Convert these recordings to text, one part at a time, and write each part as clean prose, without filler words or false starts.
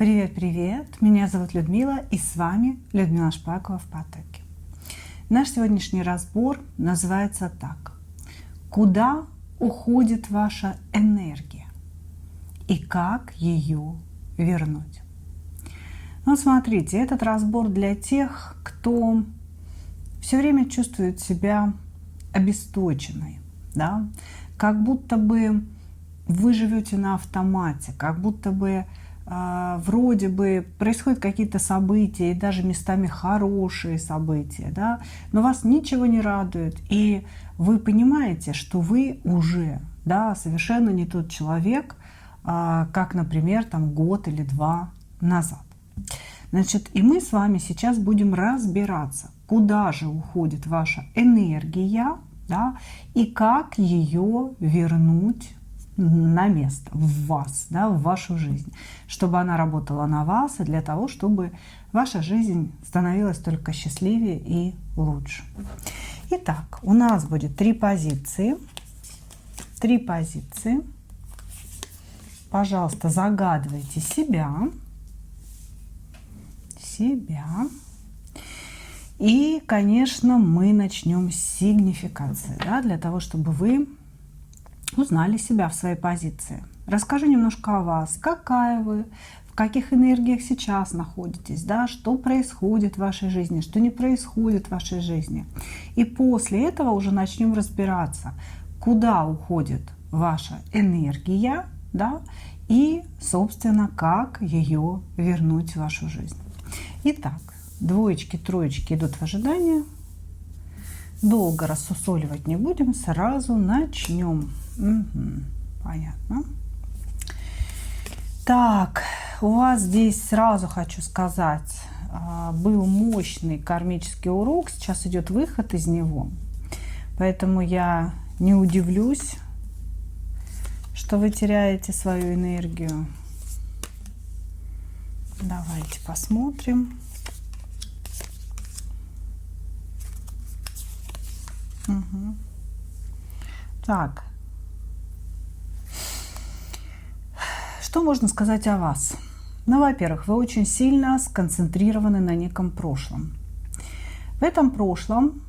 Привет-привет! Меня зовут Людмила, и с вами Людмила Шпакова в потоке. Наш сегодняшний разбор называется так: куда уходит ваша энергия и как ее вернуть? Ну, смотрите, этот разбор для тех, кто все время чувствует себя обесточенной, да? Как будто бы вы живете на автомате, как будто бы вроде бы происходят какие-то события, и даже местами хорошие события, да? Но вас ничего не радует, и вы понимаете, что вы уже, да, совершенно не тот человек, как, например, там год или два назад. Значит, и мы с вами сейчас будем разбираться, куда же уходит ваша энергия, да, и как ее вернуть на место, в вас, да, в вашу жизнь, чтобы она работала на вас, и для того, чтобы ваша жизнь становилась только счастливее и лучше. Итак, у нас будет три позиции. Пожалуйста, загадывайте себя. И, конечно, мы начнем с сигнификации, да, для того, чтобы вы узнали себя в своей позиции. Расскажу немножко о вас, какая вы, в каких энергиях сейчас находитесь, да, что происходит в вашей жизни, что не происходит в вашей жизни. И после этого уже начнем разбираться, куда уходит ваша энергия, да, и, собственно, как ее вернуть в вашу жизнь. Итак, двоечки, троечки идут в ожидание. Долго рассусоливать не будем, сразу начнем. Понятно. Так, у вас здесь, сразу хочу сказать, был мощный кармический урок, сейчас идет выход из него. Поэтому я не удивлюсь, что вы теряете свою энергию. Давайте посмотрим. Так, что можно сказать о вас? Ну, во-первых, вы очень сильно сконцентрированы на неком прошлом. В этом прошлом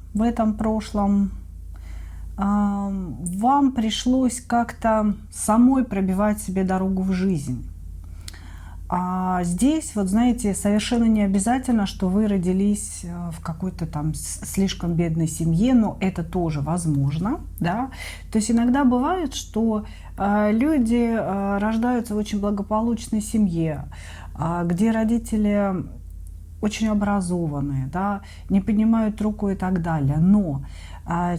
вам пришлось как-то самой пробивать себе дорогу в жизнь. А здесь, вот знаете, совершенно не обязательно, что вы родились в какой-то там слишком бедной семье, но это тоже возможно, да. То есть иногда бывает, что люди рождаются в очень благополучной семье, где родители очень образованные, да, не поднимают руку и так далее, но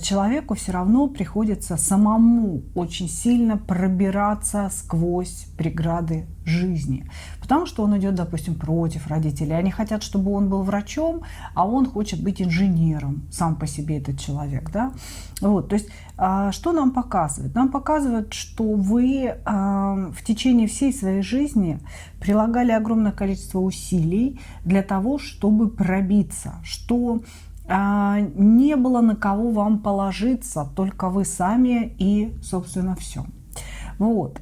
человеку все равно приходится самому очень сильно пробираться сквозь преграды жизни, потому что он идет, допустим, против родителей. Они хотят, чтобы он был врачом, а он хочет быть инженером, сам по себе этот человек, да? Вот, то есть, что нам показывает? Нам показывает, что вы в течение всей своей жизни прилагали огромное количество усилий для того, чтобы пробиться, что не было на кого вам положиться, только вы сами и, собственно, все. Вот.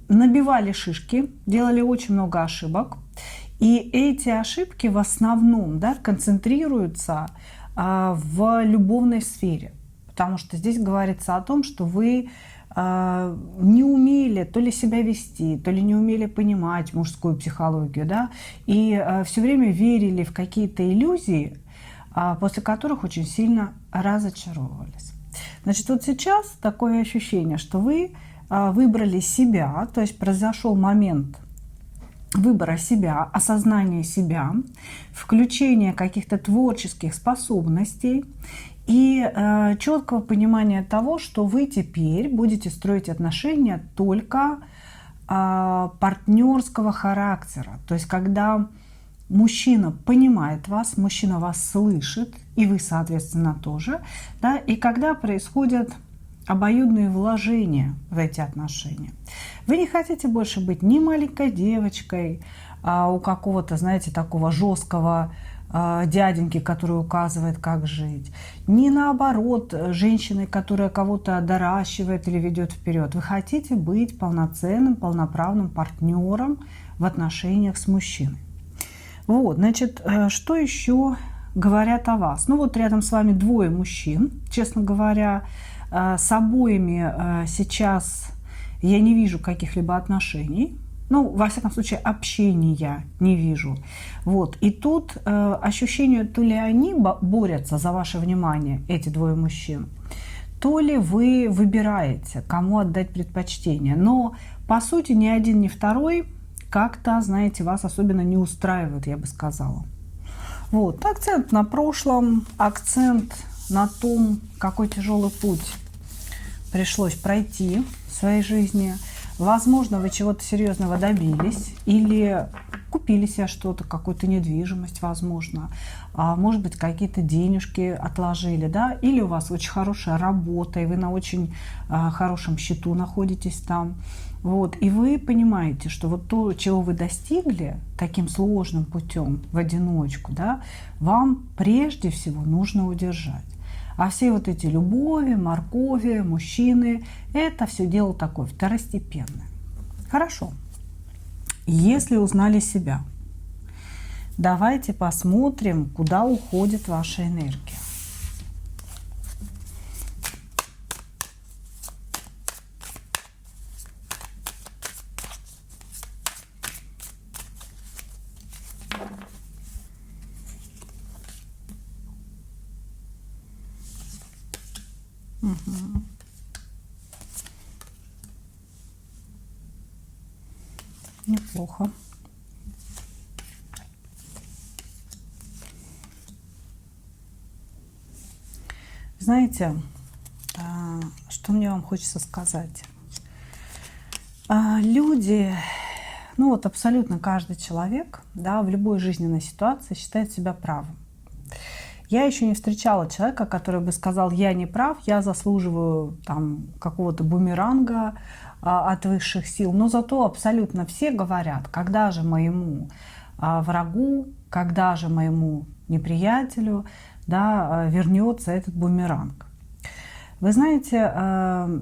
Набивали шишки, делали очень много ошибок, и эти ошибки в основном, да, концентрируются в любовной сфере, потому что здесь говорится о том, что вы не умели то ли себя вести, то ли не умели понимать мужскую психологию, да, и все время верили в какие-то иллюзии, после которых очень сильно разочаровывались. Значит, вот сейчас такое ощущение, что вы выбрали себя, то есть произошел момент выбора себя, осознания себя, включения каких-то творческих способностей и четкого понимания того, что вы теперь будете строить отношения только партнерского характера. То есть когда мужчина понимает вас, мужчина вас слышит, и вы, соответственно, тоже, да, и когда происходят обоюдные вложения в эти отношения. Вы не хотите больше быть ни маленькой девочкой у какого-то, знаете, такого жесткого дяденьки, который указывает, как жить, ни наоборот женщиной, которая кого-то доращивает или ведет вперед. Вы хотите быть полноценным, полноправным партнером в отношениях с мужчиной. Вот, значит, что еще говорят о вас? Ну вот рядом с вами двое мужчин, честно говоря, с обоими сейчас я не вижу каких-либо отношений. Ну, во всяком случае, общения не вижу. Вот. И тут ощущение, то ли они борются за ваше внимание, эти двое мужчин, то ли вы выбираете, кому отдать предпочтение. Но, по сути, ни один, ни второй как-то, знаете, вас особенно не устраивает, я бы сказала. Вот. Акцент на прошлом, акцент на том, какой тяжелый путь пришлось пройти в своей жизни. Возможно, вы чего-то серьезного добились или купили себе что-то, какую-то недвижимость, возможно. Может быть, какие-то денежки отложили, да? Или у вас очень хорошая работа, и вы на очень хорошем счету находитесь там. Вот. И вы понимаете, что вот то, чего вы достигли таким сложным путем в одиночку, да, вам прежде всего нужно удержать. А все вот эти любови, моркови, мужчины, это все дело такое второстепенное. Хорошо. Если узнали себя, давайте посмотрим, куда уходит ваша энергия. Угу. Неплохо. Знаете, что мне вам хочется сказать? Люди, ну вот абсолютно каждый человек, да, в любой жизненной ситуации считает себя правым. Я еще не встречала человека, который бы сказал: я не прав, я заслуживаю там какого-то бумеранга от высших сил. Но зато абсолютно все говорят: когда же моему врагу, когда же моему неприятелю, да, вернется этот бумеранг. Вы знаете,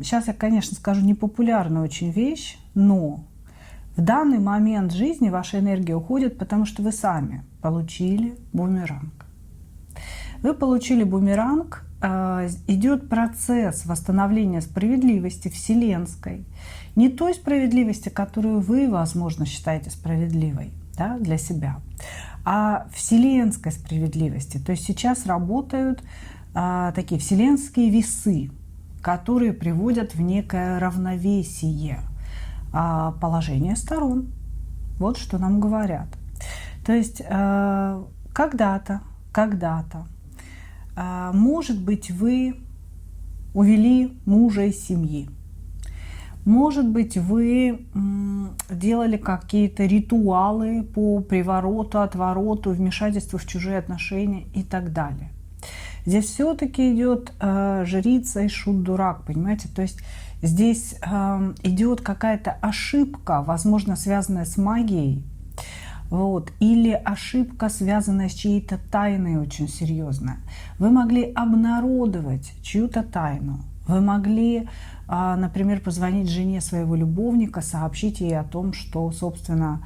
сейчас я, конечно, скажу непопулярную очень вещь, но в данный момент жизни ваша энергия уходит, потому что вы сами получили бумеранг. Вы получили бумеранг, идет процесс восстановления справедливости вселенской. Не той справедливости, которую вы, возможно, считаете справедливой, да, для себя, а вселенской справедливости. То есть сейчас работают такие вселенские весы, которые приводят в некое равновесие положения сторон. Вот что нам говорят. То есть когда-то, может быть, вы увели мужа из семьи. Может быть, вы делали какие-то ритуалы по привороту, отвороту, вмешательству в чужие отношения и так далее. Здесь все-таки идет жрица и шут-дурак, понимаете? То есть здесь идет какая-то ошибка, возможно, связанная с магией, вот, или ошибка, связанная с чьей-то тайной очень серьезная. Вы могли обнародовать чью-то тайну. Вы могли, например, позвонить жене своего любовника, сообщить ей о том, что, собственно,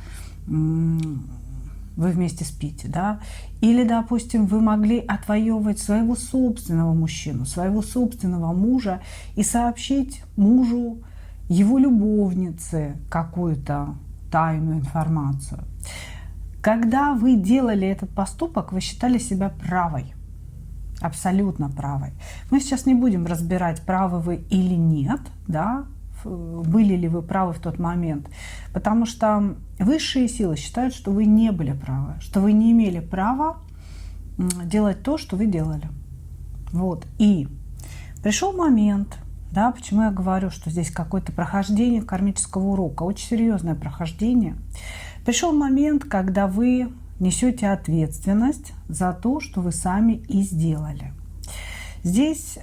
вы вместе спите, да? Или, допустим, вы могли отвоевывать своего собственного мужчину, своего собственного мужа и сообщить мужу его любовнице какую-то тайную информацию. Когда вы делали этот поступок, вы считали себя правой, абсолютно правой. Мы сейчас не будем разбирать, правы вы или нет, да, были ли вы правы в тот момент, потому что высшие силы считают, что вы не были правы, что вы не имели права делать то, что вы делали. Вот. И пришел момент, да, почему я говорю, что здесь какое-то прохождение кармического урока, очень серьезное прохождение. Пришел момент, когда вы несете ответственность за то, что вы сами и сделали. Здесь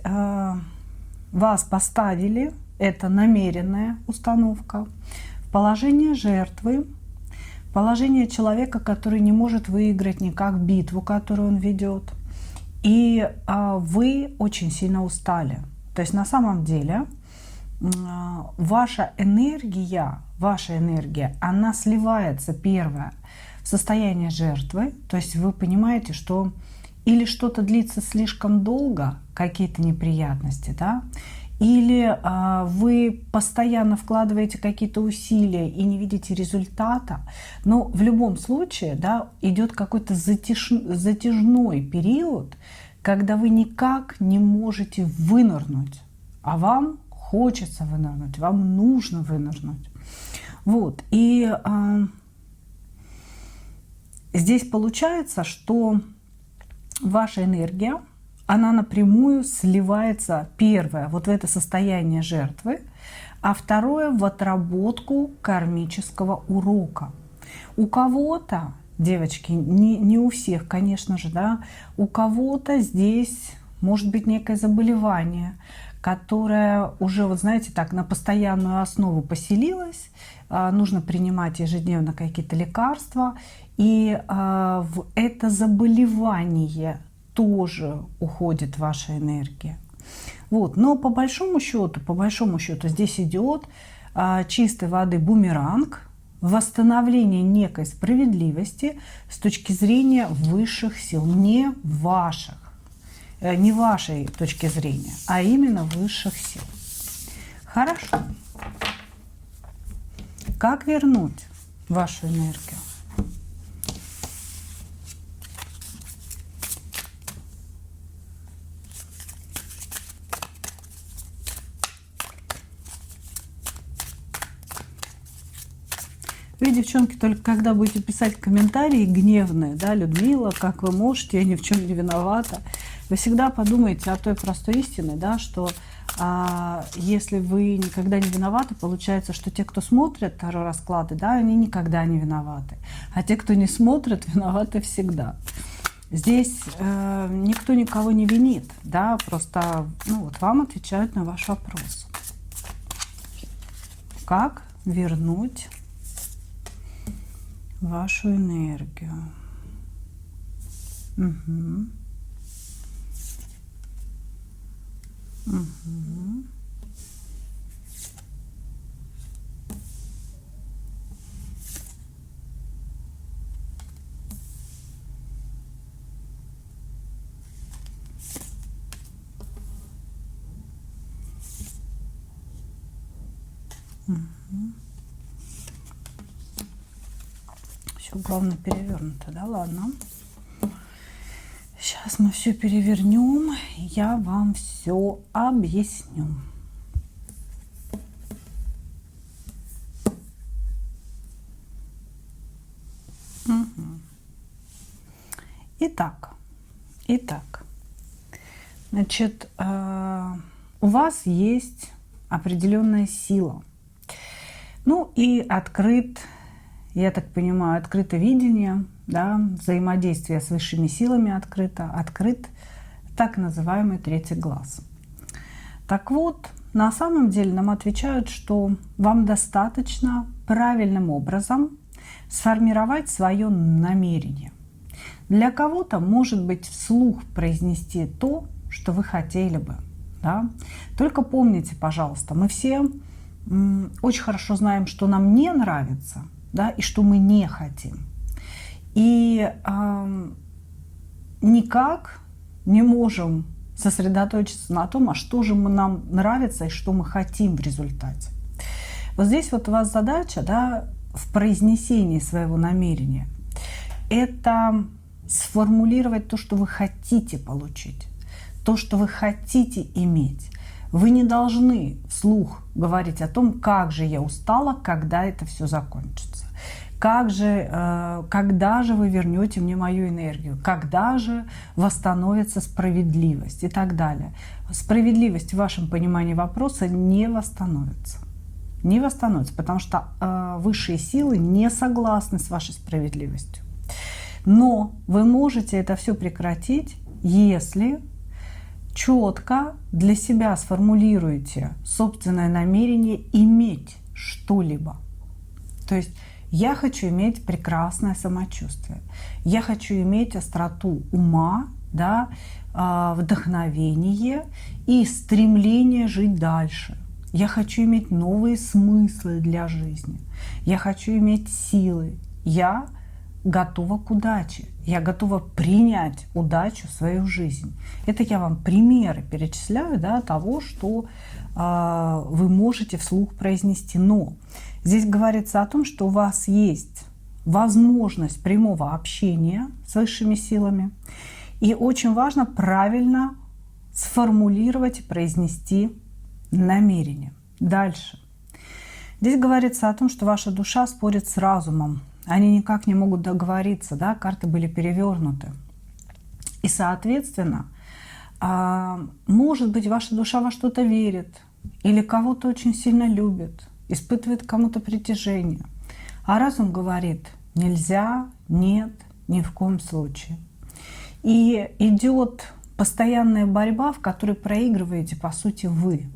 вас поставили, это намеренная установка, в положение жертвы, положение человека, который не может выиграть никак битву, которую он ведет. И вы очень сильно устали. То есть на самом деле ваша энергия, она сливается, первое, в состояние жертвы, то есть вы понимаете, что или что-то длится слишком долго, какие-то неприятности, да, или вы постоянно вкладываете какие-то усилия и не видите результата, но в любом случае, да, идет какой-то затяжной период, когда вы никак не можете вынырнуть, а вам хочется вынырнуть, вам нужно вынырнуть. Вот, и здесь получается, что ваша энергия, она напрямую сливается, первое, вот в это состояние жертвы, а второе, в отработку кармического урока. У кого-то, девочки, не у всех, конечно же, да, у кого-то здесь может быть некое заболевание, которое уже, вот знаете, так на постоянную основу поселилось, нужно принимать ежедневно какие-то лекарства, и в это заболевание тоже уходит ваша энергия. Вот. Но по большому счету здесь идет чистой воды бумеранг, восстановление некой справедливости с точки зрения высших сил, не вашей точки зрения, а именно высших сил. Хорошо. Как вернуть вашу энергию? Вы, девчонки, только когда будете писать комментарии гневные, да, Людмила, как вы можете, я ни в чем не виновата, вы всегда подумайте о той простой истине, да, что если вы никогда не виноваты, получается, что те, кто смотрят таро-расклады, да, они никогда не виноваты. А те, кто не смотрит, виноваты всегда. Здесь никто никого не винит, да, просто вот вам отвечают на ваш вопрос. Как вернуть вашу энергию? Угу. Угу. Все, главное, перевернуто, да, ладно. Сейчас мы все перевернем, я вам все объясню. Угу. Итак, значит, у вас есть определенная сила. Ну и открыт, я так понимаю, открыто видение, да, взаимодействие с высшими силами открыт так называемый третий глаз. Так вот, на самом деле нам отвечают, что вам достаточно правильным образом сформировать свое намерение. Для кого-то, может быть, вслух произнести то, что вы хотели бы. Да? Только помните, пожалуйста, мы все очень хорошо знаем, что нам не нравится, да, и что мы не хотим. И никак не можем сосредоточиться на том, а что же нам нравится и что мы хотим в результате. Вот здесь вот у вас задача, да, в произнесении своего намерения – это сформулировать то, что вы хотите получить, то, что вы хотите иметь. Вы не должны вслух говорить о том, как же я устала, когда это все закончится. Когда же вы вернете мне мою энергию? Когда же восстановится справедливость и так далее? Справедливость в вашем понимании вопроса не восстановится. Не восстановится, потому что высшие силы не согласны с вашей справедливостью. Но вы можете это все прекратить, если четко для себя сформулируете собственное намерение иметь что-либо. То есть я хочу иметь прекрасное самочувствие, я хочу иметь остроту ума, да, вдохновение и стремление жить дальше. Я хочу иметь новые смыслы для жизни. Я хочу иметь силы. Я готова к удаче. Я готова принять удачу в свою жизнь. Это я вам примеры перечисляю, да, того, что вы можете вслух произнести. Но здесь говорится о том, что у вас есть возможность прямого общения с высшими силами. И очень важно правильно сформулировать и произнести намерение. Дальше. Здесь говорится о том, что ваша душа спорит с разумом. Они никак не могут договориться, да, карты были перевернуты. И, соответственно, может быть, ваша душа во что-то верит или кого-то очень сильно любит, испытывает к кому-то притяжение. А разум говорит: нельзя, нет, ни в коем случае. И идет постоянная борьба, в которой проигрываете, по сути, вы.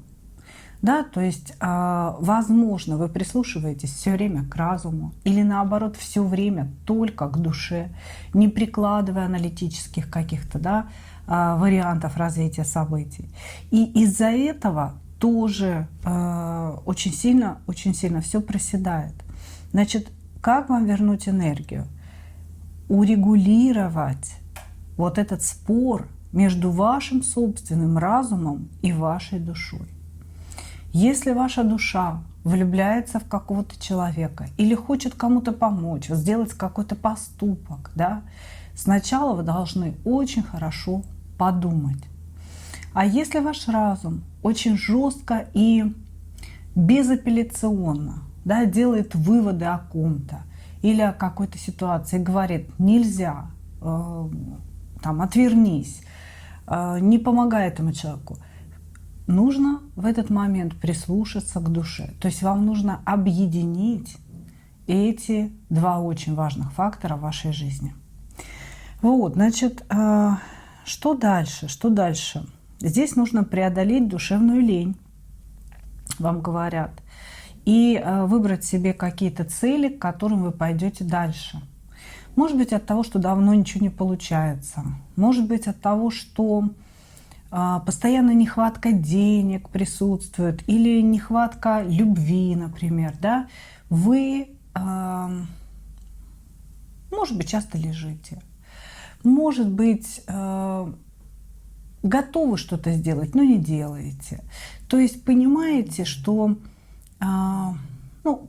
Да, то есть, возможно, вы прислушиваетесь все время к разуму или наоборот все время только к душе, не прикладывая аналитических каких-то, да, вариантов развития событий. И из-за этого тоже очень сильно все проседает. Значит, как вам вернуть энергию? Урегулировать вот этот спор между вашим собственным разумом и вашей душой. Если ваша душа влюбляется в какого-то человека или хочет кому-то помочь, сделать какой-то поступок, да, сначала вы должны очень хорошо подумать. А если ваш разум очень жестко и безапелляционно, да, делает выводы о ком-то или о какой-то ситуации, говорит: нельзя, там, отвернись, не помогай этому человеку, нужно в этот момент прислушаться к душе. То есть вам нужно объединить эти два очень важных фактора в вашей жизни. Вот, значит, что дальше? Что дальше? Здесь нужно преодолеть душевную лень, вам говорят, и выбрать себе какие-то цели, к которым вы пойдете дальше. Может быть, от того, что давно ничего не получается. Может быть, от того, что постоянно нехватка денег присутствует или нехватка любви, например, да, вы, может быть, часто лежите, может быть, готовы что-то сделать, но не делаете. То есть понимаете, что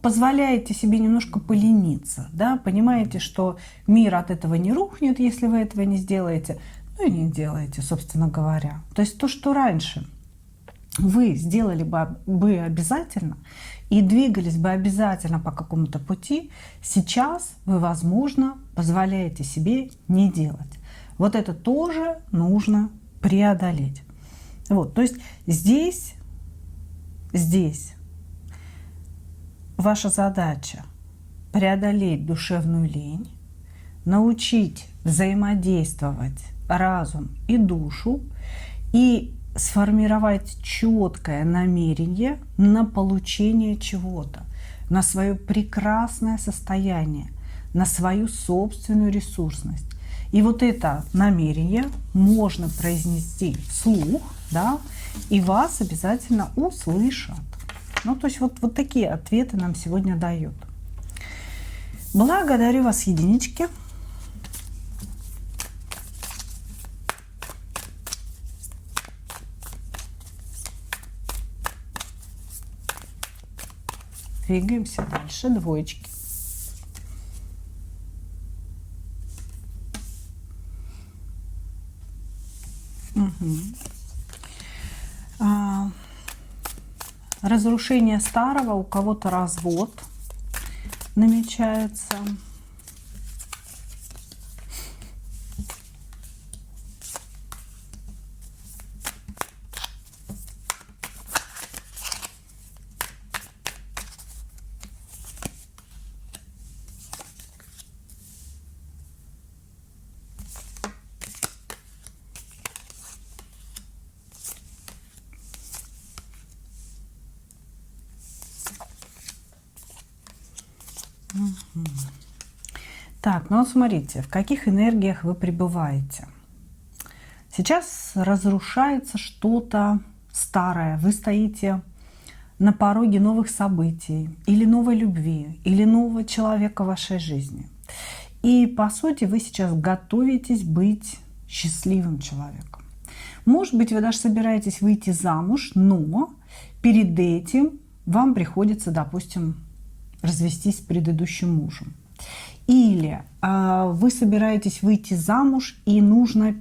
позволяете себе немножко полениться, да, понимаете, что мир от этого не рухнет, если вы этого не сделаете. И не делаете, собственно говоря. То есть то, что раньше вы сделали бы обязательно и двигались бы обязательно по какому-то пути, сейчас вы, возможно, позволяете себе не делать. Вот это тоже нужно преодолеть. Вот, то есть здесь ваша задача преодолеть душевную лень, научить взаимодействовать разум и душу и сформировать четкое намерение на получение чего-то, на свое прекрасное состояние, на свою собственную ресурсность. И вот это намерение можно произнести вслух, да, и вас обязательно услышат. Ну, то есть вот такие ответы нам сегодня дают. Благодарю вас, единички. Двигаемся дальше. Двоечки. Разрушение старого, у кого-то развод намечается. Так, ну вот смотрите, в каких энергиях вы пребываете. Сейчас разрушается что-то старое. Вы стоите на пороге новых событий, или новой любви, или нового человека в вашей жизни. И, по сути, вы сейчас готовитесь быть счастливым человеком. Может быть, вы даже собираетесь выйти замуж, но перед этим вам приходится, допустим, развестись с предыдущим мужем. Или вы собираетесь выйти замуж и нужно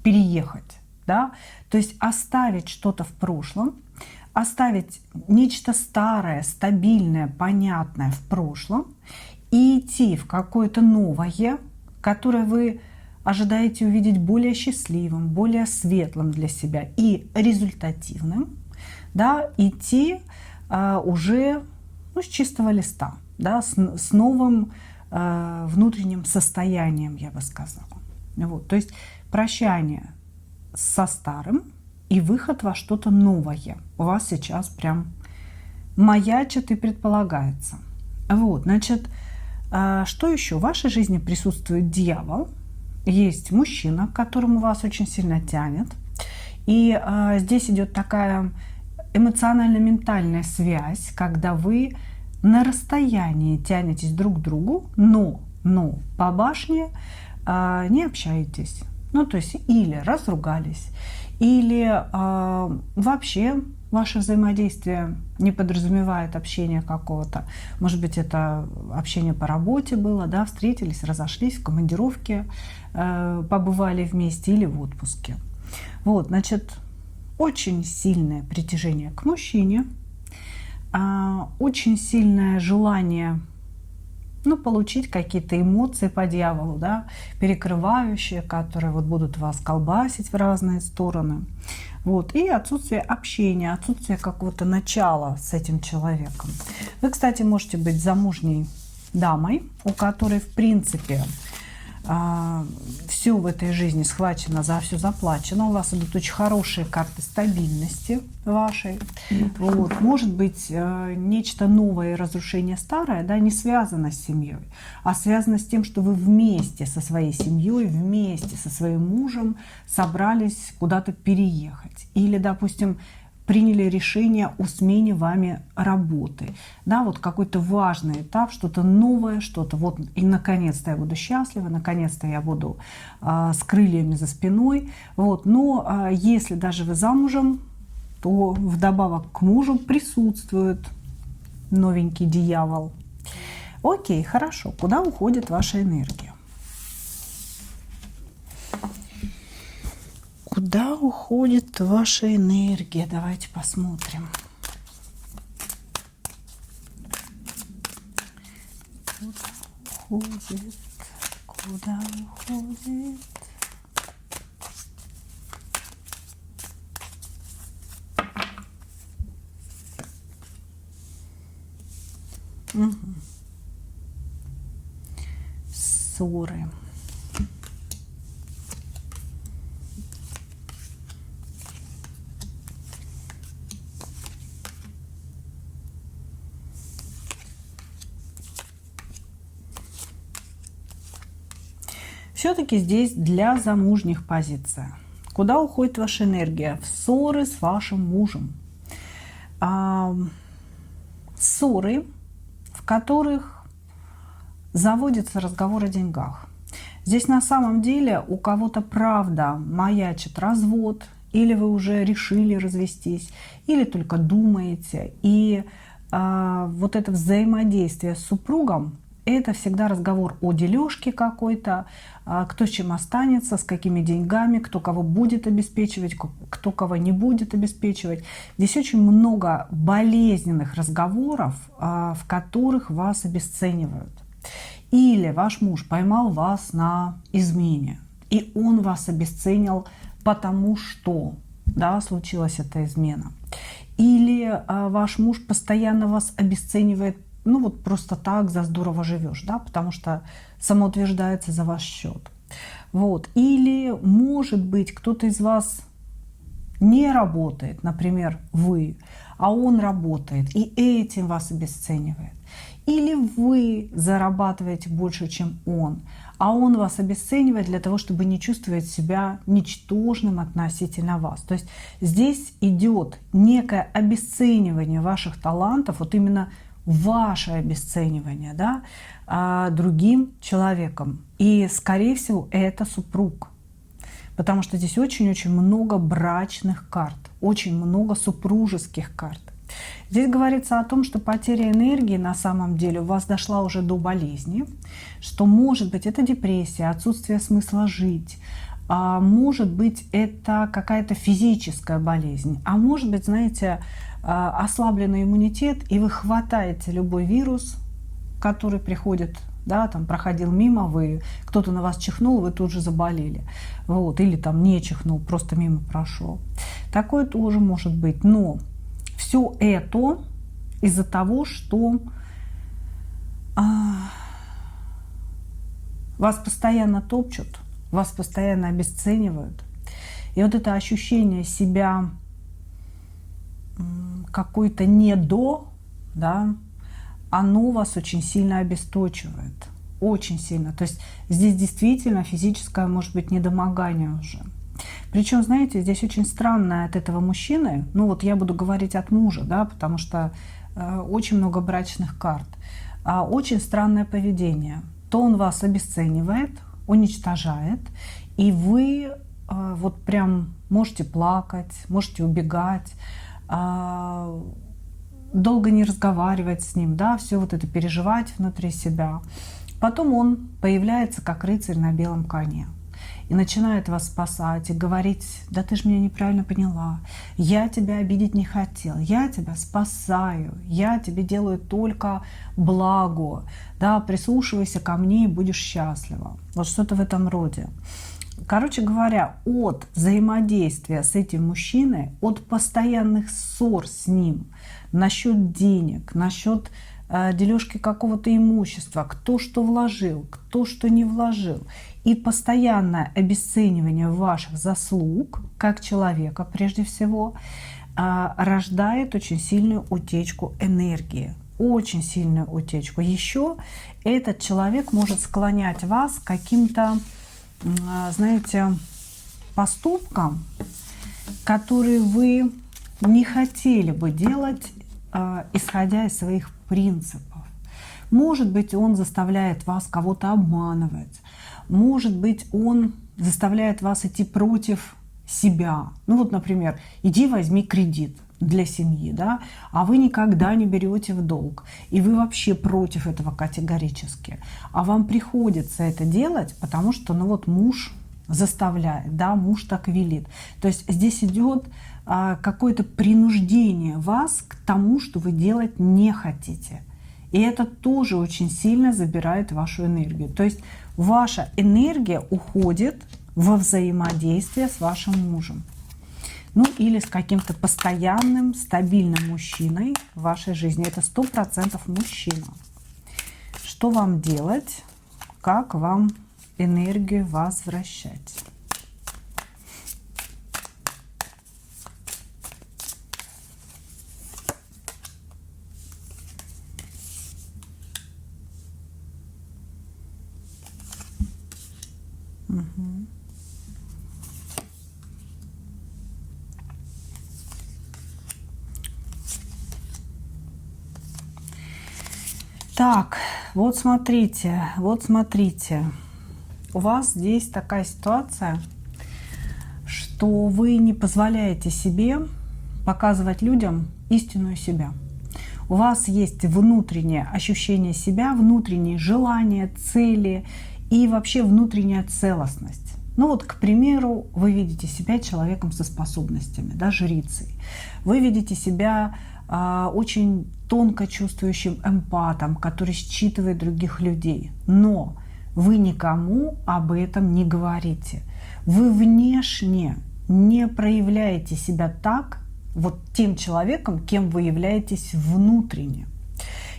переехать. Да? То есть оставить что-то в прошлом, оставить нечто старое, стабильное, понятное в прошлом и идти в какое-то новое, которое вы ожидаете увидеть более счастливым, более светлым для себя и результативным, да, идти уже с чистого листа, да, с новым внутренним состоянием, я бы сказала. Вот, то есть прощание со старым и выход во что-то новое у вас сейчас прям маячит и предполагается. Вот, значит, что еще? В вашей жизни присутствует дьявол, есть мужчина, к которому вас очень сильно тянет. И здесь идет такая эмоционально-ментальная связь, когда вы на расстоянии тянетесь друг к другу, но по башне не общаетесь. Ну, то есть или разругались, или вообще ваше взаимодействие не подразумевает общение какого-то. Может быть, это общение по работе было, да, встретились, разошлись, в командировке побывали вместе или в отпуске. Вот, значит, очень сильное притяжение к мужчине, очень сильное желание получить какие-то эмоции по дьяволу, да, перекрывающие, которые вот будут вас колбасить в разные стороны. Вот. И отсутствие общения, отсутствие какого-то начала с этим человеком. Вы, кстати, можете быть замужней дамой, у которой, в принципе, все в этой жизни схвачено, за все заплачено. У вас идут очень хорошие карты стабильности вашей. Вот. Может быть, нечто новое и разрушение старое, да, не связано с семьей, а связано с тем, что вы вместе со своей семьей, вместе со своим мужем собрались куда-то переехать. Или, допустим, приняли решение о смене вами работы. Да, вот какой-то важный этап, что-то новое, что-то вот, и наконец-то я буду счастлива, наконец-то я буду с крыльями за спиной. Вот. Но если даже вы замужем, то вдобавок к мужу присутствует новенький дьявол. Окей, хорошо. Куда уходит ваша энергия? Куда уходит ваша энергия? Давайте посмотрим. Куда уходит? Куда уходит? Угу. Ссоры. Все-таки здесь для замужних позиция. Куда уходит ваша энергия? В ссоры с вашим мужем. Ссоры, в которых заводится разговор о деньгах. Здесь на самом деле у кого-то правда маячит развод, или вы уже решили развестись, или только думаете. И вот это взаимодействие с супругом, это всегда разговор о дележке какой-то, кто с чем останется, с какими деньгами, кто кого будет обеспечивать, кто кого не будет обеспечивать. Здесь очень много болезненных разговоров, в которых вас обесценивают. Или ваш муж поймал вас на измене, и он вас обесценил, потому что, да, случилась эта измена. Или ваш муж постоянно вас обесценивает, вот просто так, за здорово живешь, да, потому что самоутверждается за ваш счет. Вот. Или, может быть, кто-то из вас не работает, например, вы, а он работает, и этим вас обесценивает. или вы зарабатываете больше, чем он, а он вас обесценивает для того, чтобы не чувствовать себя ничтожным относительно вас. То есть здесь идет некое обесценивание ваших талантов, вот именно ваше обесценивание, да, другим человеком. И, скорее всего, это супруг. Потому что здесь очень-очень много брачных карт, очень много супружеских карт. Здесь говорится о том, что потеря энергии на самом деле у вас дошла уже до болезни, что может быть это депрессия, отсутствие смысла жить, а может быть это какая-то физическая болезнь, а может быть, знаете, ослабленный иммунитет, и вы хватаете любой вирус, который приходит, да, там проходил мимо, кто-то на вас чихнул, вы тут же заболели, вот, или там не чихнул, просто мимо прошел. Такое тоже может быть, но все это из-за того, что вас постоянно топчут, вас постоянно обесценивают. И вот это ощущение себя какой-то да, оно вас очень сильно обесточивает. Очень сильно. То есть здесь действительно физическое, может быть, недомогание уже. Причем, знаете, здесь очень странно от этого мужчины, ну вот я буду говорить от мужа, да, потому что очень много брачных карт, очень странное поведение. То он вас обесценивает, уничтожает, и вы вот прям можете плакать, можете убегать, долго не разговаривать с ним, да, все вот это переживать внутри себя. Потом он появляется как рыцарь на белом коне и начинает вас спасать и говорить: да ты же меня неправильно поняла, я тебя обидеть не хотел, я тебя спасаю, я тебе делаю только благо, да, прислушивайся ко мне и будешь счастлива. Вот что-то в этом роде. Короче говоря, от взаимодействия с этим мужчиной, от постоянных ссор с ним насчет денег, насчет дележки какого-то имущества, кто что вложил, кто что не вложил, и постоянное обесценивание ваших заслуг как человека прежде всего рождает очень сильную утечку энергии. Очень сильную утечку. Еще этот человек может склонять вас к каким-то, знаете, поступкам, которые вы не хотели бы делать, исходя из своих принципов. Может быть, он заставляет вас кого-то обманывать. Может быть, он заставляет вас идти против себя. Ну вот, например, иди возьми кредит для семьи, да, а вы никогда не берете в долг, и вы вообще против этого категорически. А вам приходится это делать, потому что, ну вот, муж заставляет, да, муж так велит. То есть здесь идет какое-то принуждение вас к тому, что вы делать не хотите. И это тоже очень сильно забирает вашу энергию. То есть ваша энергия уходит во взаимодействие с вашим мужем. Ну или с каким-то постоянным, стабильным мужчиной в вашей жизни. Это 100% мужчина. Что вам делать? Как вам энергию возвращать? Угу. Так, вот смотрите, вот смотрите. У вас здесь такая ситуация, что вы не позволяете себе показывать людям истинную себя. У вас есть внутреннее ощущение себя, внутренние желания, цели и вообще внутренняя целостность. Ну вот, к примеру, вы видите себя человеком со способностями, да, жрицей. Вы видите себя очень тонко чувствующим эмпатом, который считывает других людей. Но вы никому об этом не говорите. Вы внешне не проявляете себя так, вот тем человеком, кем вы являетесь внутренне.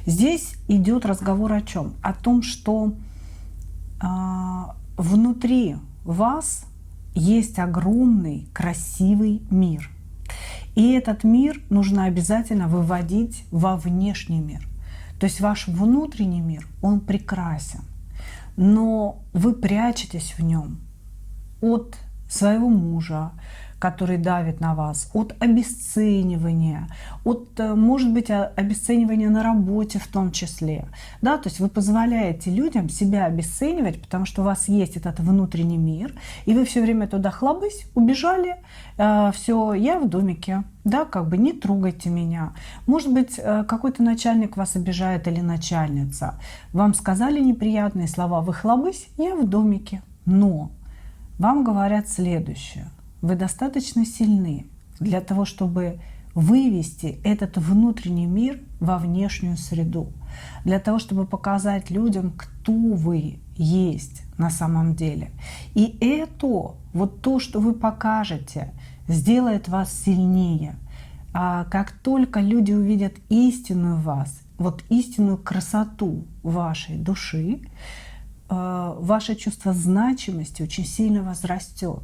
Здесь идет разговор о чем? О том, что внутри вас есть огромный, красивый мир. И этот мир нужно обязательно выводить во внешний мир. То есть ваш внутренний мир, он прекрасен, но вы прячетесь в нем от своего мужа, который давит на вас, от обесценивания, от, может быть, обесценивания на работе в том числе. Да? То есть вы позволяете людям себя обесценивать, потому что у вас есть этот внутренний мир, и вы все время туда хлобысь, убежали, все, я в домике, да, как бы не трогайте меня. Может быть, какой-то начальник вас обижает или начальница. Вам сказали неприятные слова, вы хлобысь, я в домике. Но вам говорят следующее. Вы достаточно сильны для того, чтобы вывести этот внутренний мир во внешнюю среду, для того, чтобы показать людям, кто вы есть на самом деле. И это, вот то, что вы покажете, сделает вас сильнее. А как только люди увидят истинную вас, вот истинную красоту вашей души, ваше чувство значимости очень сильно возрастет.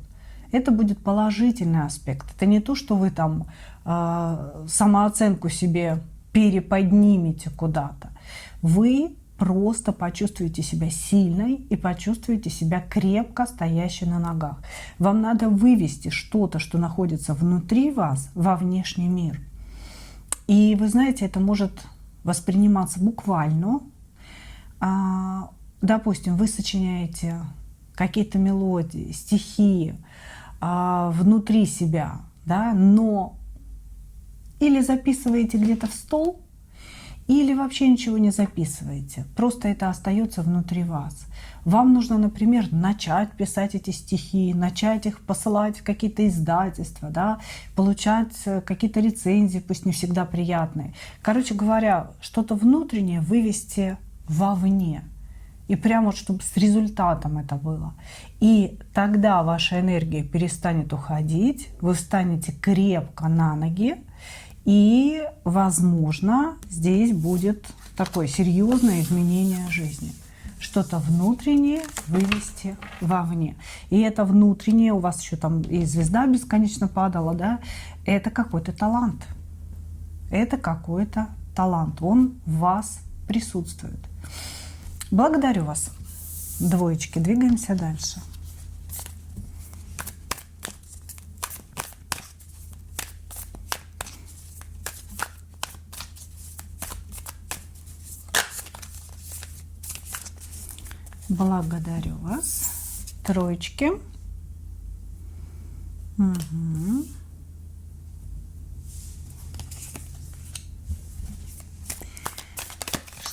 Это будет положительный аспект. Это не то, что вы там самооценку себе переподнимете куда-то. Вы просто почувствуете себя сильной и почувствуете себя крепко стоящей на ногах. Вам надо вывести что-то, что находится внутри вас, во внешний мир. И вы знаете, это может восприниматься буквально. Допустим, вы сочиняете какие-то мелодии, стихи внутри себя, да, но или записываете где-то в стол, или вообще ничего не записываете. Просто это остается внутри вас. Вам нужно, например, начать писать эти стихи, начать их посылать в какие-то издательства, да, получать какие-то рецензии, пусть не всегда приятные. Короче говоря, что-то внутреннее вывести вовне. И прямо вот, чтобы с результатом это было. И тогда ваша энергия перестанет уходить, вы встанете крепко на ноги, и, возможно, здесь будет такое серьезное изменение жизни. Что-то внутреннее вывести вовне. И это внутреннее, у вас еще там и звезда бесконечно падала, да, это какой-то талант. Это какой-то талант. Он в вас присутствует. Благодарю вас, двоечки. Двигаемся дальше. Благодарю вас, троечки. Угу.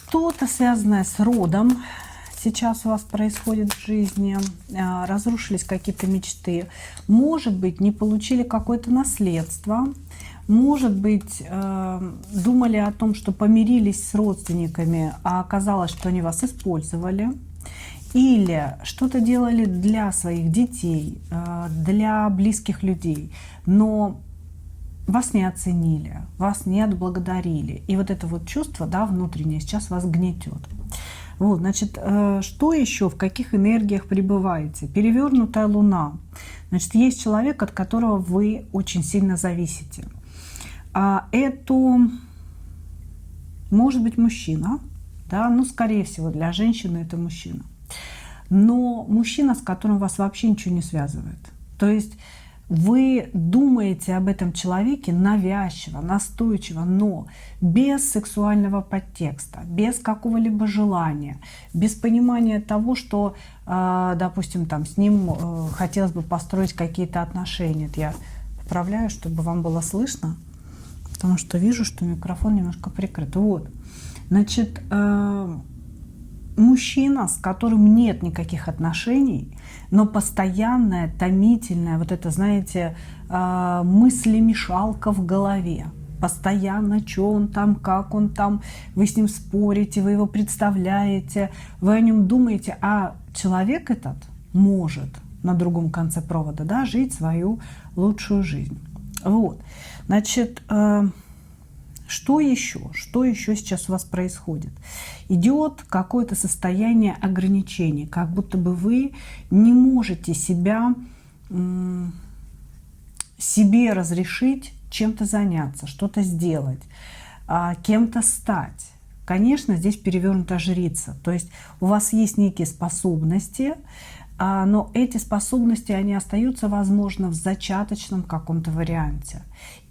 Что-то связанное с родом сейчас у вас происходит в жизни, разрушились какие-то мечты, может быть, не получили какое-то наследство, может быть, думали о том, что помирились с родственниками, а оказалось, что они вас использовали, или что-то делали для своих детей, для близких людей, но вас не оценили, вас не отблагодарили. И вот это вот чувство, да, внутреннее сейчас вас гнетет. Вот, значит, что еще, в каких энергиях пребываете? Перевернутая луна. Значит, есть человек, от которого вы очень сильно зависите. Это может быть мужчина, да, ну, скорее всего, для женщины это мужчина. Но мужчина, с которым вас вообще ничего не связывает. То есть вы думаете об этом человеке навязчиво, настойчиво, но без сексуального подтекста, без какого-либо желания, без понимания того, что, допустим, там, с ним хотелось бы построить какие-то отношения. Это я вправляю, чтобы вам было слышно, потому что вижу, что микрофон немножко прикрыт. Вот. Значит, мужчина, с которым нет никаких отношений, но постоянная, томительная, вот это, знаете, мыслемешалка в голове. Постоянно, что он там, как он там, вы с ним спорите, вы его представляете, вы о нем думаете, а человек этот может на другом конце провода, да, жить свою лучшую жизнь. Вот. Значит, что еще? Что еще сейчас у вас происходит? Идет какое-то состояние ограничений, как будто бы вы не можете себе разрешить чем-то заняться, что-то сделать, кем-то стать. конечно, здесь перевернута жрица. То есть у вас есть некие способности, но эти способности, они остаются, возможно, в зачаточном каком-то варианте.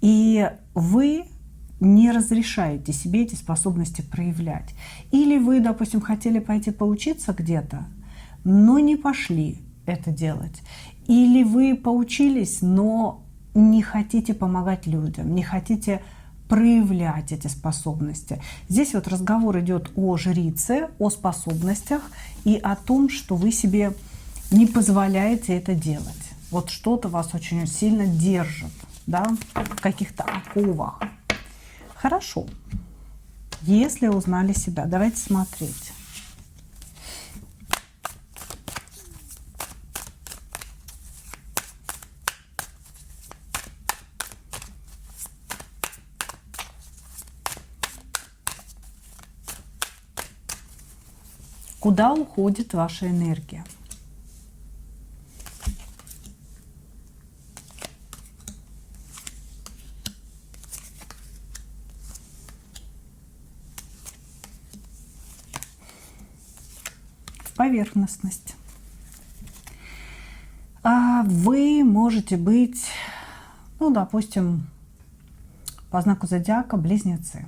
И вы не разрешаете себе эти способности проявлять. Или вы, допустим, хотели пойти поучиться где-то, но не пошли это делать. Или вы поучились, но не хотите помогать людям, не хотите проявлять эти способности. Здесь вот разговор идет о жрице, о способностях и о том, что вы себе не позволяете это делать. Вот что-то вас очень сильно держит, да, в каких-то оковах. Хорошо. Если узнали себя, давайте смотреть. Куда уходит ваша энергия? Поверхностность. Вы можете быть, ну, допустим, по знаку зодиака близнецы.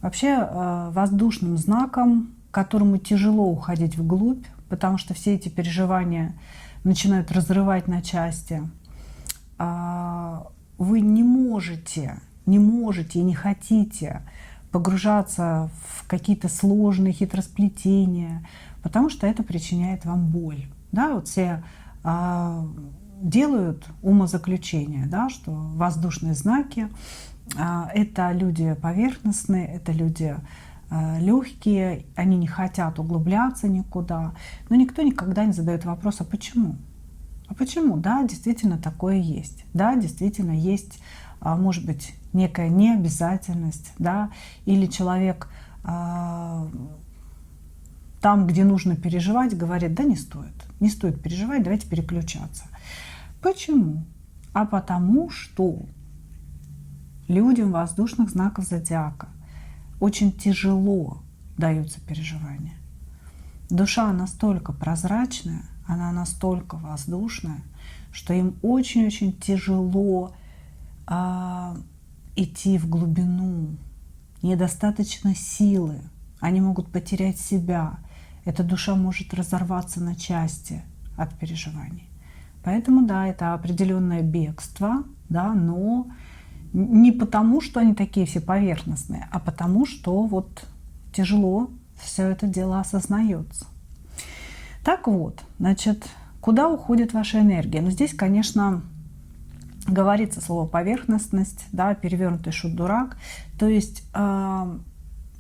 Вообще воздушным знаком, которому тяжело уходить вглубь, потому что все эти переживания начинают разрывать на части. Вы не можете и не хотите погружаться в какие-то сложные хитросплетения, потому что это причиняет вам боль. Да, вот все делают умозаключение, да, что воздушные знаки это люди поверхностные, это люди легкие, они не хотят углубляться никуда. Но никто никогда не задает вопрос, а почему? А почему? Да, действительно такое есть. Да, действительно есть, может быть, некая необязательность, да, или человек там, где нужно переживать, говорит, да не стоит переживать, давайте переключаться. Почему? А потому что людям воздушных знаков зодиака очень тяжело даются переживания. Душа настолько прозрачная, она настолько воздушная, что им очень-очень тяжело идти в глубину. Недостаточно силы. Они могут потерять себя. Эта душа может разорваться на части от переживаний. Поэтому, да, это определенное бегство, да, но не потому, что они такие все поверхностные, а потому, что вот тяжело все это дело осознается. Так вот, значит, куда уходит ваша энергия? Ну, здесь, конечно, говорится слово поверхностность, да, перевернутый шут-дурак. То есть,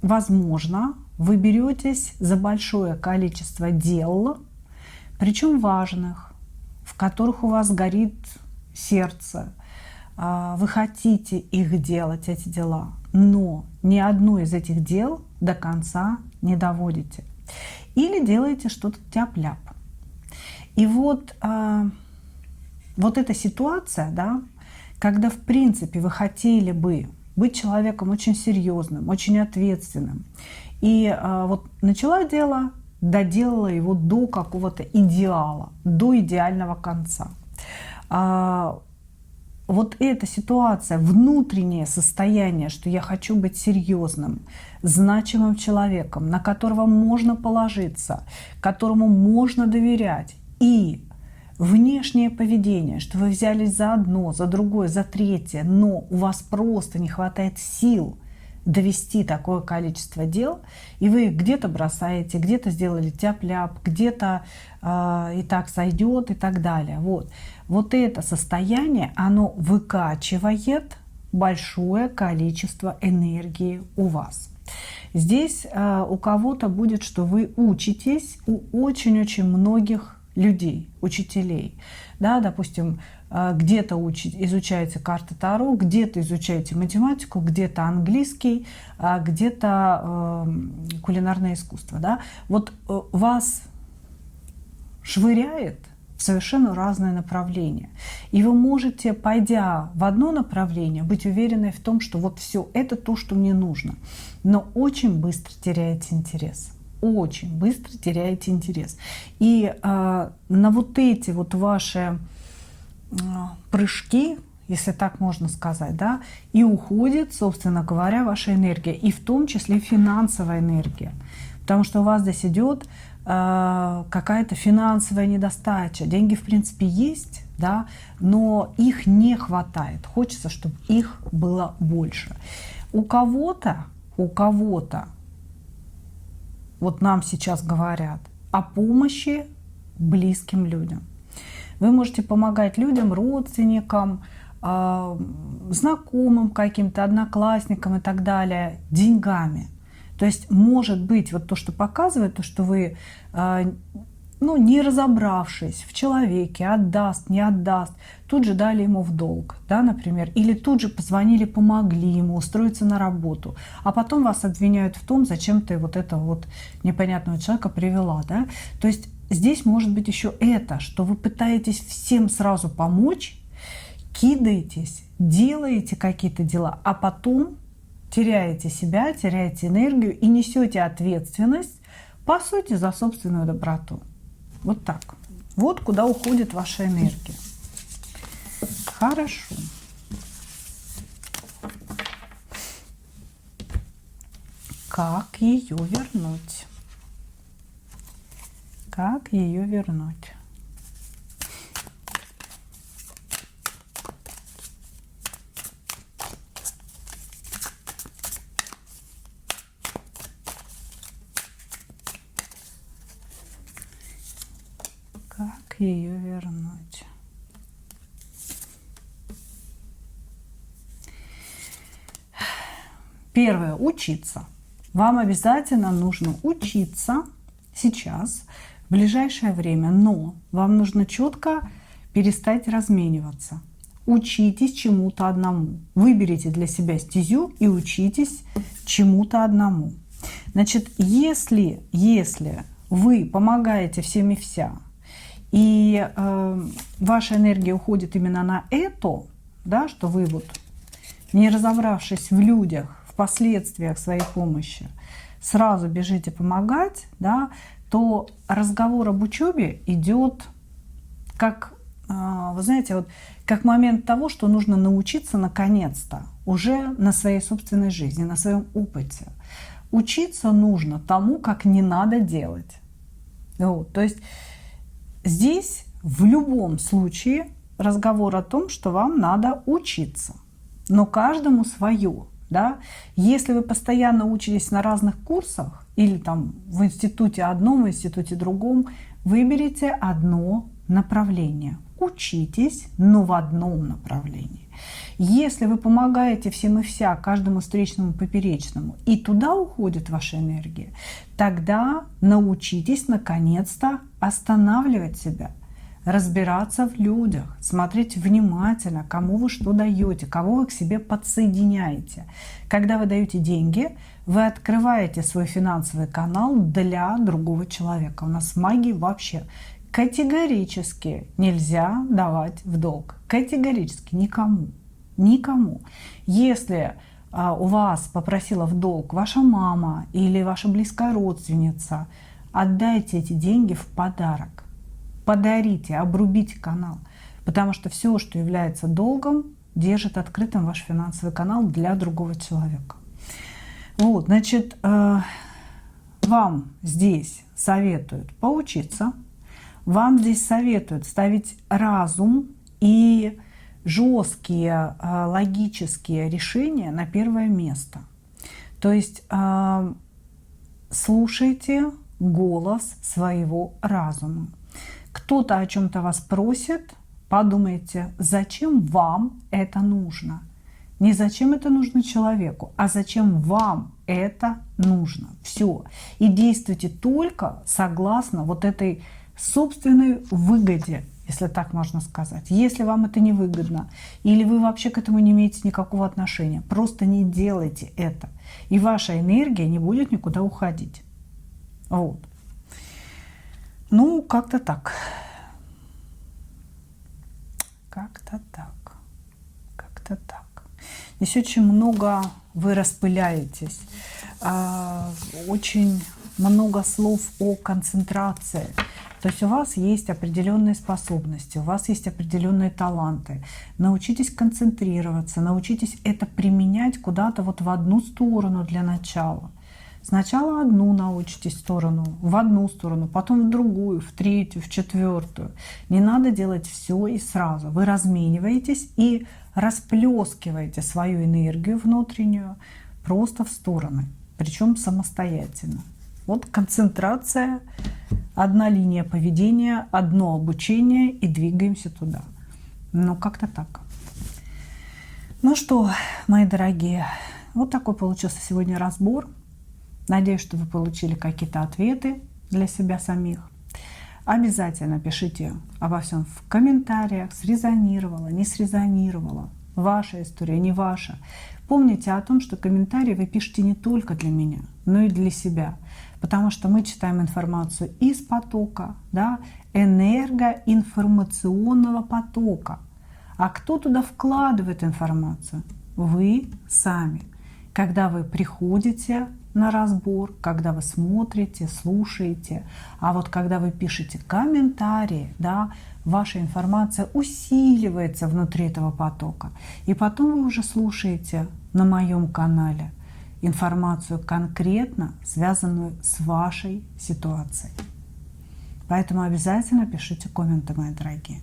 возможно, вы беретесь за большое количество дел, причем важных, в которых у вас горит сердце. Вы хотите их делать, эти дела, но ни одно из этих дел до конца не доводите. Или делаете что-то тяп-ляп. И вот, вот эта ситуация, да, когда в принципе вы хотели бы быть человеком очень серьезным, очень ответственным, и вот начала дело, доделала его до какого-то идеала, до идеального конца. Вот эта ситуация, внутреннее состояние, что я хочу быть серьезным, значимым человеком, на которого можно положиться, которому можно доверять, и внешнее поведение, что вы взялись за одно, за другое, за третье, но у вас просто не хватает сил довести такое количество дел, и вы где-то бросаете, где-то сделали тяп-ляп, где-то и так сойдет, и так далее. Вот это состояние, оно выкачивает большое количество энергии у вас. Здесь у кого-то будет, что вы учитесь у очень-очень многих людей, учителей. Да, допустим, где-то изучаете карты Таро, где-то изучаете математику, где-то английский, где-то кулинарное искусство. Да? Вот вас швыряет в совершенно разное направление. И вы можете, пойдя в одно направление, быть уверенной в том, что вот все, это то, что мне нужно. Но очень быстро теряете интерес. Очень быстро теряете интерес. И на вот эти вот ваши прыжки, если так можно сказать, да, и уходит, собственно говоря, ваша энергия, и в том числе финансовая энергия. Потому что у вас здесь идет какая-то финансовая недостача. Деньги, в принципе, есть, да, но их не хватает. Хочется, чтобы их было больше. У кого-то, вот нам сейчас говорят о помощи близким людям. Вы можете помогать людям, родственникам, знакомым каким-то, одноклассникам и так далее, деньгами. То есть, может быть, вот то, что показывает, то, что вы, ну, не разобравшись в человеке, отдаст, не отдаст, тут же дали ему в долг, да, например, или тут же позвонили, помогли ему устроиться на работу, а потом вас обвиняют в том, зачем ты вот этого вот непонятного человека привела, да. То есть здесь может быть еще это, что вы пытаетесь всем сразу помочь, кидаетесь, делаете какие-то дела, а потом теряете себя, теряете энергию и несете ответственность, по сути, за собственную доброту. Вот так. Вот куда уходит ваша энергия. Хорошо. Как ее вернуть? Как ее вернуть? Как ее вернуть? Первое. Учиться. Вам обязательно нужно учиться сейчас, в ближайшее время, но вам нужно четко перестать размениваться. Учитесь чему-то одному. Выберите для себя стезю и учитесь чему-то одному. Значит, если вы помогаете всем и вся, и ваша энергия уходит именно на это, да, что вы вот, не разобравшись в людях, в последствиях своей помощи, сразу бежите помогать, да, то разговор об учебе идет как, вы знаете, вот как момент того, что нужно научиться наконец-то уже на своей собственной жизни, на своем опыте. Учиться нужно тому, как не надо делать. Вот, то есть здесь в любом случае разговор о том, что вам надо учиться, но каждому свое. Да? Если вы постоянно учитесь на разных курсах или там в институте одном, в институте другом, выберите одно направление. Учитесь, но в одном направлении. Если вы помогаете всем и вся, каждому встречному, поперечному, и туда уходит ваша энергия, тогда научитесь наконец-то останавливать себя, разбираться в людях, смотреть внимательно, кому вы что даете, кого вы к себе подсоединяете. Когда вы даете деньги, вы открываете свой финансовый канал для другого человека. У нас в магии вообще категорически нельзя давать в долг. Категорически никому. Никому. Если у вас попросила в долг ваша мама или ваша близкая родственница, отдайте эти деньги в подарок. Подарите, обрубите канал. Потому что все, что является долгом, держит открытым ваш финансовый канал для другого человека. Вот, значит, вам здесь советуют поучиться. Вам здесь советуют ставить разум и жесткие логические решения на первое место. То есть слушайте голос своего разума. Кто-то о чем-то вас просит, подумайте, зачем вам это нужно. Не зачем это нужно человеку, а зачем вам это нужно. Все. И действуйте только согласно вот этой собственной выгоде, если так можно сказать. Если вам это не выгодно, или вы вообще к этому не имеете никакого отношения, просто не делайте это. И ваша энергия не будет никуда уходить. Вот. Ну, как-то так. Как-то так. Как-то так. Здесь очень много вы распыляетесь. Очень много слов о концентрации. То есть у вас есть определенные способности, у вас есть определенные таланты. Научитесь концентрироваться, научитесь это применять куда-то вот в одну сторону для начала. Сначала одну научитесь сторону, в одну сторону, потом в другую, в третью, в четвертую. Не надо делать все и сразу. Вы размениваетесь и расплескиваете свою энергию внутреннюю просто в стороны, причем самостоятельно. Вот концентрация, одна линия поведения, одно обучение и двигаемся туда. Ну, как-то так. Ну что, мои дорогие, вот такой получился сегодня разбор. Надеюсь, что вы получили какие-то ответы для себя самих. Обязательно пишите обо всем в комментариях, срезонировало, не срезонировало, ваша история, не ваша. Помните о том, что комментарии вы пишете не только для меня, но и для себя. Потому что мы читаем информацию из потока, да, энергоинформационного потока. А кто туда вкладывает информацию? Вы сами. Когда вы приходите на разбор, когда вы смотрите, слушаете, а вот когда вы пишете комментарии, да, ваша информация усиливается внутри этого потока. И потом вы уже слушаете на моем канале информацию конкретно связанную с вашей ситуацией. Поэтому обязательно пишите комменты, мои дорогие.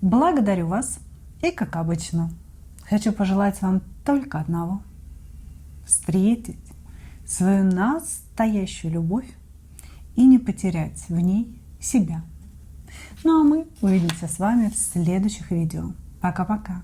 Благодарю вас. И, как обычно, хочу пожелать вам только одного. Встретить свою настоящую любовь и не потерять в ней себя. Ну а мы увидимся с вами в следующих видео. Пока-пока.